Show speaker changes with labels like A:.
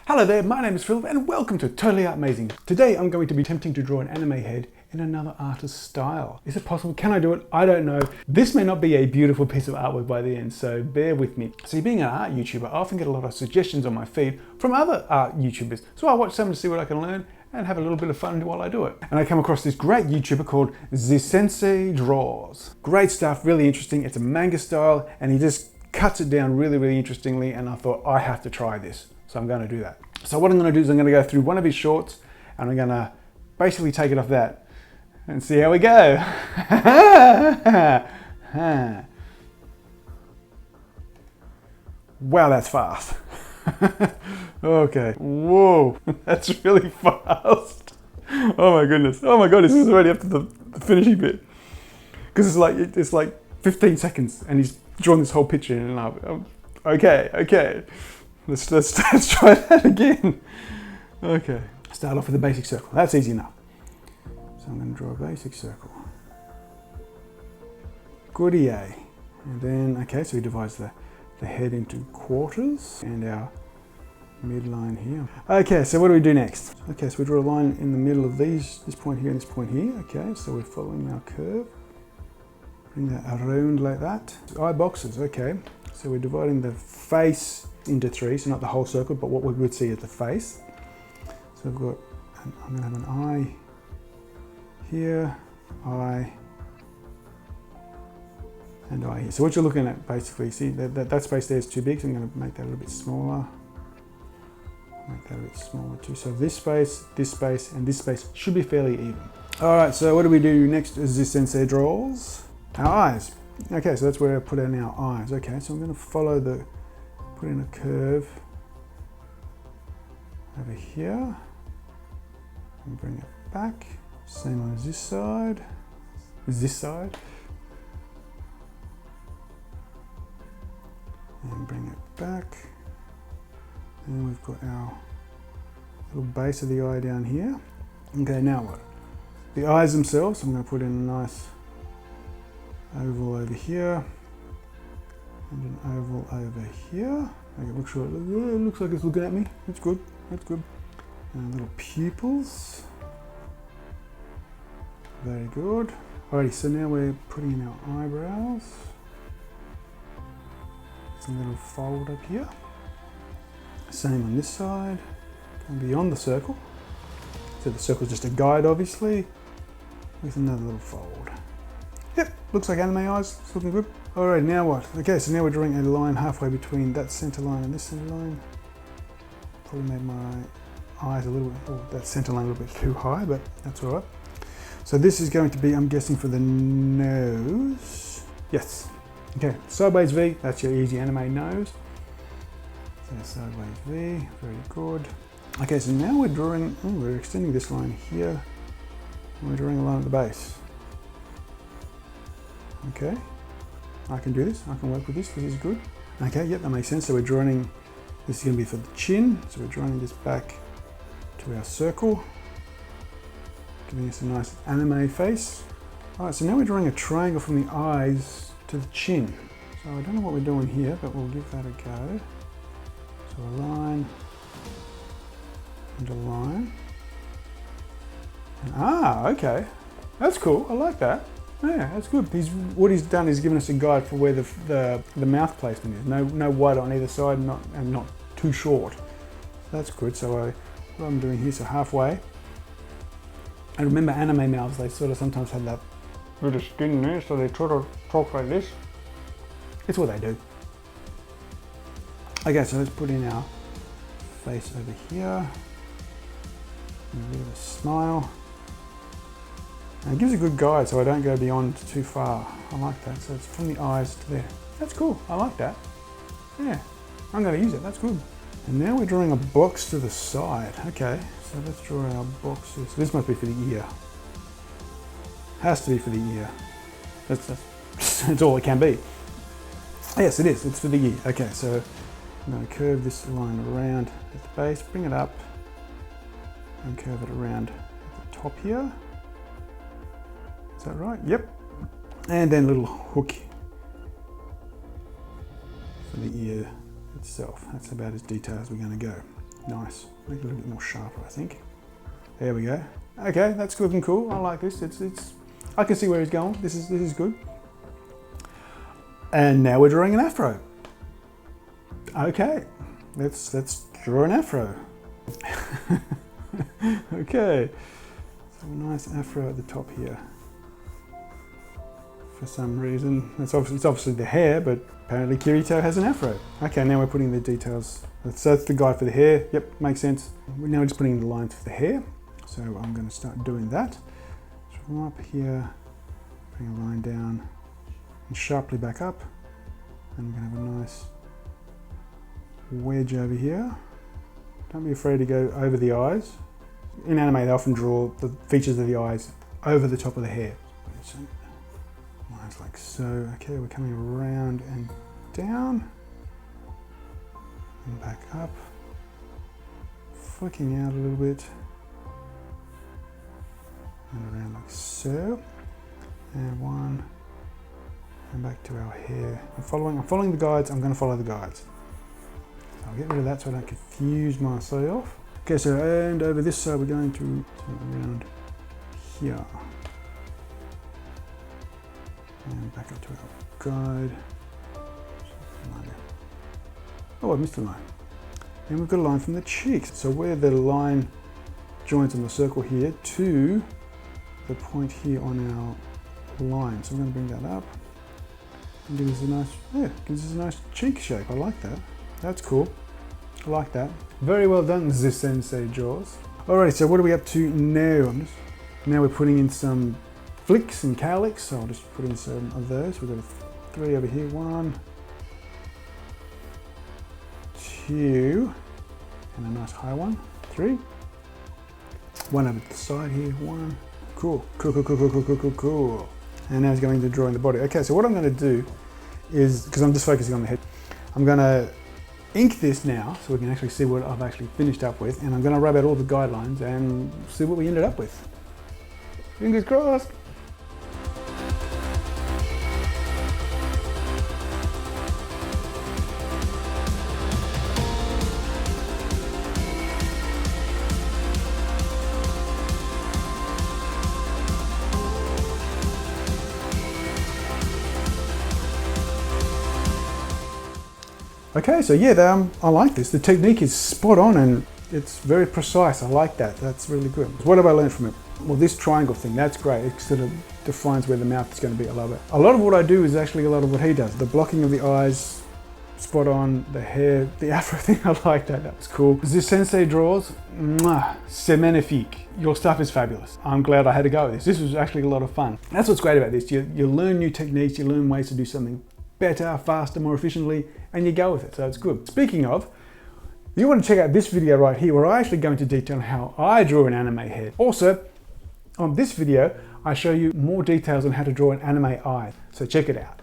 A: Hello there, my name is Philip and welcome to Totally Amazing. Today I'm going to be attempting to draw an anime head in another artist's style. Is it possible? Can I do it? I don't know. This may not be a beautiful piece of artwork by the end, so bear with me. See, being an art YouTuber, I often get a lot of suggestions on my feed from other art YouTubers. So I watch some to see what I can learn and have a little bit of fun while I do it. And I come across this great YouTuber called Sensei Draws. Great stuff, really interesting. It's a manga style and he just cuts it down really interestingly, and I thought I have to try this. So I'm going to do that. So what I'm going to do is I'm going to go through one of his shorts and I'm going to basically take it off that and see how we go. Wow, that's fast. Okay. Whoa, that's really fast. Oh my goodness. Oh my god, this is already up to the finishing bit. Because it's like 15 seconds and he's drawn this whole picture and I'm okay. Let's try that again. Okay. Start off with a basic circle. That's easy enough. So I'm going to draw a basic circle. Goodie. And then, okay, so he divides the head into quarters and our midline here. Okay, so what do we do next? Okay, so we draw a line in the middle of this point here and this point here. Okay, so we're following our curve. Bring that around like that. Eye boxes, okay. So we're dividing the face into three, so not the whole circle, but what we would see is the face. So I've got, I'm going to have an eye here, eye, and eye here. So what you're looking at basically, see that space there is too big, so I'm going to make that a little bit smaller. Make that a bit smaller too. So this space, and this space should be fairly even. All right, so what do we do next as this sensei draws? Our eyes. Okay, so that's where I put in our eyes. Okay, so I'm going to follow put in a curve over here and bring it back. Same on this side. And bring it back. And we've got our little base of the eye down here. Okay, now what? The eyes themselves, I'm going to put in a nice oval over here. And an oval over here. Okay, it looks like it's looking at me. That's good. And little pupils. Very good. Alrighty, so now we're putting in our eyebrows. There's a little fold up here. Same on this side. Going beyond the circle. So the circle's just a guide, obviously, with another little fold. Yep, looks like anime eyes. It's looking good. Alright, now what? Okay, so now we're drawing a line halfway between that center line and this center line. Probably made my eyes a little bit, that center line a little bit too high, but that's alright. So this is going to be, I'm guessing, for the nose. Yes. Okay, sideways V, that's your easy anime nose. So sideways V, very good. Okay, so now we're drawing, we're extending this line here. And we're drawing a line at the base. Okay. I can do this, I can work with this is good. Okay, yep, that makes sense. So we're drawing, this is going to be for the chin, so we're drawing this back to our circle, giving us a nice anime face. Alright, so now we're drawing a triangle from the eyes to the chin. So I don't know what we're doing here, but we'll give that a go. So a line, and a line. And, okay, that's cool, I like that. Yeah, that's good. What he's done is given us a guide for where the mouth placement is. No wide on either side, and not too short. That's good. So what I'm doing here, so halfway. And remember, anime mouths, they sort of sometimes have that bit of skin there, so they try to talk like this. It's what they do. Okay, so let's put in our face over here. And a bit of a smile. And it gives a good guide so I don't go beyond too far. I like that. So it's from the eyes to there. That's cool. I like that. Yeah, I'm going to use it. That's good. And now we're drawing a box to the side. Okay, so let's draw our boxes. This must be for the ear. Has to be for the ear. That's all it can be. Yes, it is. It's for the ear. Okay, so I'm going to curve this line around at the base, bring it up, and curve it around at the top here. Is that right? Yep. And then a little hook for the ear itself. That's about as detailed as we're going to go. Nice. Make it a little bit more sharper, I think. There we go. Okay, that's looking cool. I like this. I can see where he's going. This is good. And now we're drawing an afro. Okay, let's draw an afro. Okay, so a nice afro at the top here. For some reason, it's obviously the hair, but apparently Kirito has an afro. Okay, now we're putting the details. So that's the guide for the hair. Yep, makes sense. Now we're just putting the lines for the hair. So I'm going to start doing that. So from up here, bring a line down and sharply back up. And we're going to have a nice wedge over here. Don't be afraid to go over the eyes. In anime, they often draw the features of the eyes over the top of the hair. So, lines like so. Okay, we're coming around and down. And back up. Flicking out a little bit. And around like so. And one. And back to our hair. I'm following the guides. I'm going to follow the guides. I'll get rid of that so I don't confuse myself. Okay, so and over this side we're going to turn around here. And back up to our guide. Oh, I missed a line. And we've got a line from the cheeks. So where the line joins on the circle here to the point here on our line. So I'm going to bring that up. And gives us a nice cheek shape. I like that. That's cool. I like that. Very well done, this sensei draws. Alrighty, so what are we up to now? Now we're putting in some flicks and cowlicks, so I'll just put in some of those. We've got 3 over here. 1, 2, and a nice high one. 3. 1 over the side here. 1. Cool. Cool. And now it's going to draw in the body. Okay, so what I'm going to do is, because I'm just focusing on the head, I'm going to ink this now so we can actually see what I've actually finished up with, and I'm going to rub out all the guidelines and see what we ended up with. Fingers crossed! Okay, so yeah, I like this. The technique is spot on and it's very precise. I like that. That's really good. What have I learned from it? Well, this triangle thing, that's great. It sort of defines where the mouth is going to be. I love it. A lot of what I do is actually a lot of what he does. The blocking of the eyes, spot on. The hair, the afro thing, I like that. That was cool. This sensei draws, c'est magnifique. Your stuff is fabulous. I'm glad I had to go with this. This was actually a lot of fun. That's what's great about this. You learn new techniques, you learn ways to do something better, faster, more efficiently, and you go with it, so it's good. Speaking of, you want to check out this video right here where I actually go into detail how I draw an anime head. Also, on this video, I show you more details on how to draw an anime eye, so check it out.